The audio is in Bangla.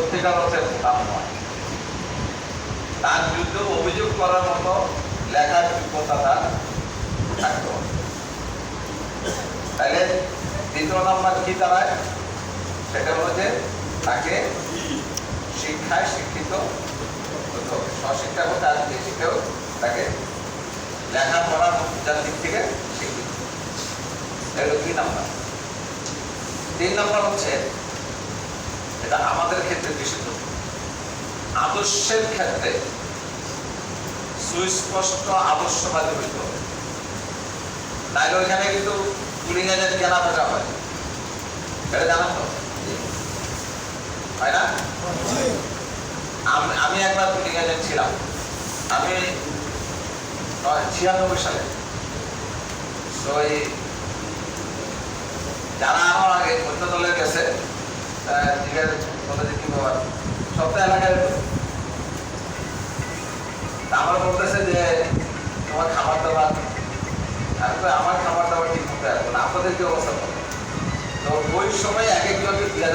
সত্যিকার অর্থে ভোটার নয়। তার বিরুদ্ধে অভিযোগ করার মতো লেখার যোগ্যতা তার থাকতে হবে। তাহলে দ্বিতীয় নাম্বার কি দাঁড়ায়, সেটা হলো যে তাকে শিক্ষায় শিক্ষিত হতে হবে, স্বশিক্ষা হোক আর যে শিক্ষা হোক, তাকে লেখাপড়ার দিক থেকে শিক্ষিত। এটা 2 নাম্বার। 3 নাম্বার হচ্ছে, এটা আমাদের ক্ষেত্রে বিশুদ্ধ, আদর্শের ক্ষেত্রে সুস্পষ্ট আদর্শবাদী হইতে হবে। নাইলে ওইখানে কিন্তু পুলিং এজেন্ট কেনা বেচা হয়, এটা জানান তো, হয় না? আমি একবার পুলিং এজেন্ট ছিলাম, আমি 96 সালে। যারা আমার আগে অন্য দলের গেছে কি ব্যাপার, সপ্তাহ এলাকায় আমার বলতেছে যে তোমার খাবার দাবার, আমার খাবার দাবার ঠিক মতো আসবে না, আপনাদের কি অবস্থা করবে? তো ওই সময় এক একজনকে 2000